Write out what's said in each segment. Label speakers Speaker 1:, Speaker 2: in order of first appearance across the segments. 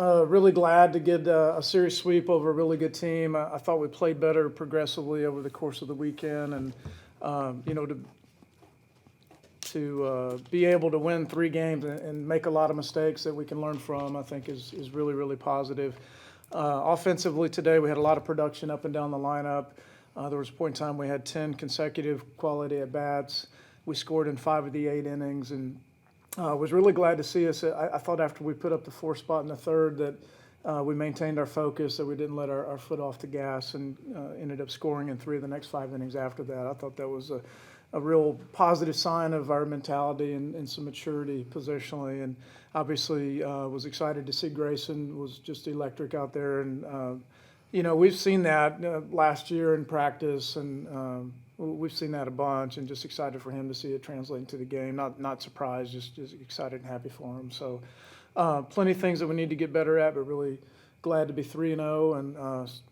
Speaker 1: Really glad to get a series sweep over a really good team. I thought we played better progressively over the course of the weekend, and to be able to win 3 games and make a lot of mistakes that we can learn from, I think is really, really positive. Offensively today, we had a lot of production up and down the lineup. There was a point in time we had 10 consecutive quality at-bats. We scored in 5 of the 8 innings, and was really glad to see us. I thought after we put up the 4th spot in the 3rd that we maintained our focus, that we didn't let our foot off the gas, and ended up scoring in 3 of the next 5 innings after that. I thought that was a real positive sign of our mentality and some maturity positionally. And obviously was excited to see Grayson was just electric out there. And, we've seen that last year in practice, and we've seen that a bunch, and just excited for him to see it translate into the game. Not surprised, just excited and happy for him. So plenty of things that we need to get better at, but really glad to be 3-0, and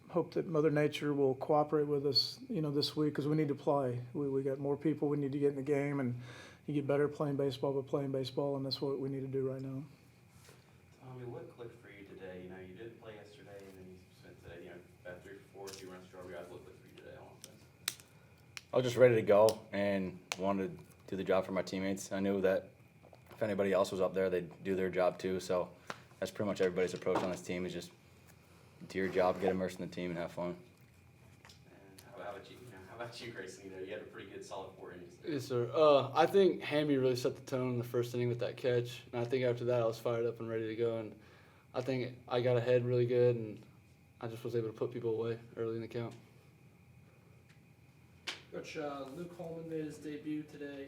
Speaker 1: hope that Mother Nature will cooperate with us, this week, because we need to play. We got more people we need to get in the game, and you get better at playing baseball by playing baseball, and that's what we need to do right now.
Speaker 2: Tommy, what clicked for you today? You didn't play yesterday, and then you spent today, about 3 for 4, 2 runs, stronger guys. What clicked for you today on offense?
Speaker 3: I was just ready to go and wanted to do the job for my teammates. I knew that if anybody else was up there, they'd do their job too. So that's pretty much everybody's approach on this team, is just do your job, get immersed in the team, and have fun.
Speaker 2: And how about you? How about you, Grayson? You had a pretty good solid 4 innings.
Speaker 4: Yes, sir. I think Hamby really set the tone in the first inning with that catch, and I think after that I was fired up and ready to go. And I think I got ahead really good, and I just was able to put people away early in the count.
Speaker 5: Coach, Luke Holman made his debut today.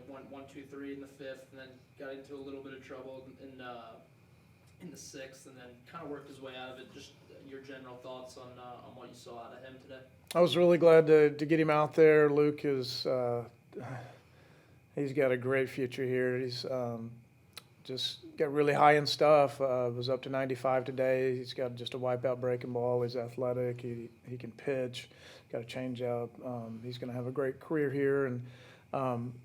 Speaker 5: Went 1-2-3 in the 5th, and then got into a little bit of trouble in the 6th, and then kind of worked his way out of it. Just your general thoughts on what you saw out of him today.
Speaker 1: I was really glad to get him out there. Luke is he's got a great future here. He's just got really high end stuff. Was up to 95 today. He's got just a wipeout breaking ball. He's athletic. He can pitch. Got a changeup. He's going to have a great career here. And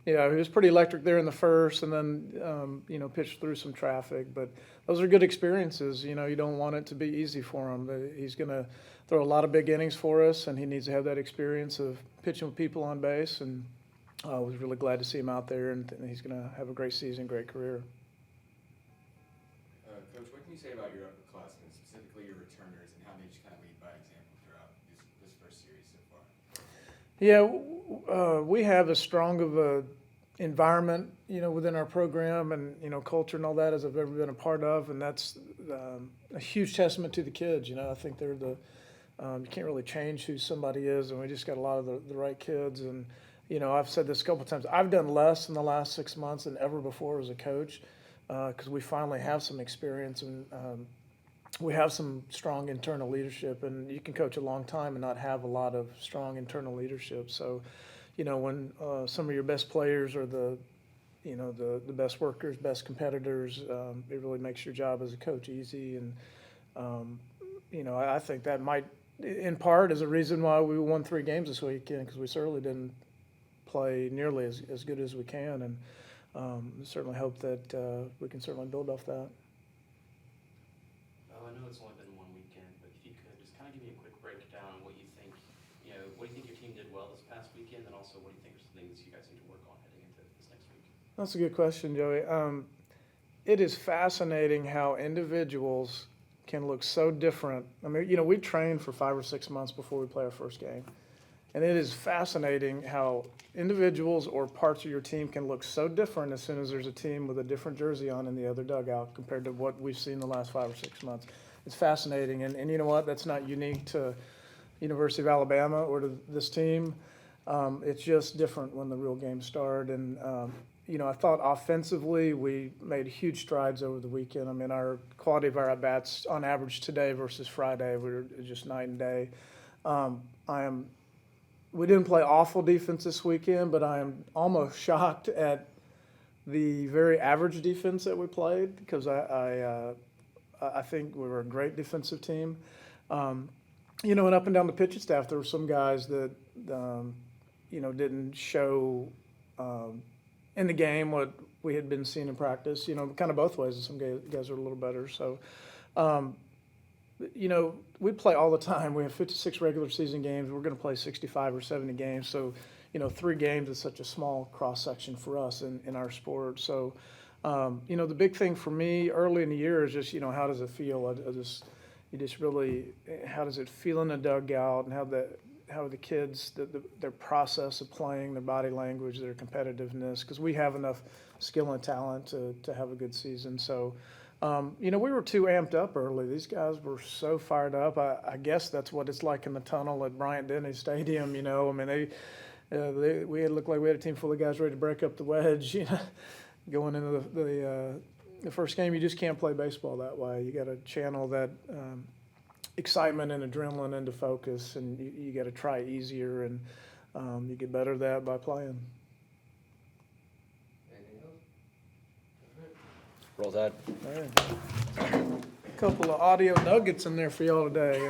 Speaker 1: he was pretty electric there in the 1st, and then pitched through some traffic. But those are good experiences. You don't want it to be easy for him. He's going to throw a lot of big innings for us, and he needs to have that experience of pitching with people on base. And I was really glad to see him out there, and he's going to have a great season, great career.
Speaker 6: Coach, what can you say about your upperclassmen, specifically your returners, and how they just kind of lead by example throughout this first series so far?
Speaker 1: Yeah, we have as strong of a environment, within our program, and culture and all that, as I've ever been a part of, and that's a huge testament to the kids. I think they're you can't really change who somebody is, and we just got a lot of the right kids. And I've said this a couple of times. I've done less in the last 6 months than ever before as a coach, because we finally have some experience, and we have some strong internal leadership. And you can coach a long time and not have a lot of strong internal leadership. So, when some of your best players are the best workers, best competitors, it really makes your job as a coach easy. And I think that might, in part, is a reason why we won 3 games this weekend, because we certainly didn't play nearly as good as we can. And certainly hope that we can certainly build off that.
Speaker 2: I know it's only been 1 weekend, but if you could just kind of give me a quick breakdown on what you think, what do you think your team did well this past weekend, and also what do you think are some things you guys need to work on heading into this next week?
Speaker 1: That's a good question, Joey. It is fascinating how individuals can look so different. I mean, we train for 5 or 6 months before we play our first game. And it is fascinating how individuals or parts of your team can look so different as soon as there's a team with a different jersey on in the other dugout compared to what we've seen the last 5 or 6 months. It's fascinating. And you know what? That's not unique to University of Alabama or to this team. It's just different when the real games start. And, I thought offensively we made huge strides over the weekend. I mean, our quality of our at-bats on average today versus Friday, we were just night and day. We didn't play awful defense this weekend, but I am almost shocked at the very average defense that we played, because I think we were a great defensive team. And up and down the pitching staff, there were some guys that, didn't show in the game what we had been seeing in practice. Kind of both ways. Some guys are a little better. So, we play all the time. We have 56 regular season games. We're going to play 65 or 70 games. So, 3 games is such a small cross section for us in our sport. So, the big thing for me early in the year is just, how does it feel? How does it feel in the dugout, and how the kids, their process of playing, their body language, their competitiveness, because we have enough skill and talent to have a good season. So, we were too amped up early. These guys were so fired up. I guess that's what it's like in the tunnel at Bryant-Denny Stadium. We looked like we had a team full of guys ready to break up the wedge. Going into the first game, you just can't play baseball that way. You got to channel that excitement and adrenaline into focus, and you got to try easier, and you get better at that by playing.
Speaker 3: Roll Tide.
Speaker 1: All right. Couple of audio nuggets in there for y'all today.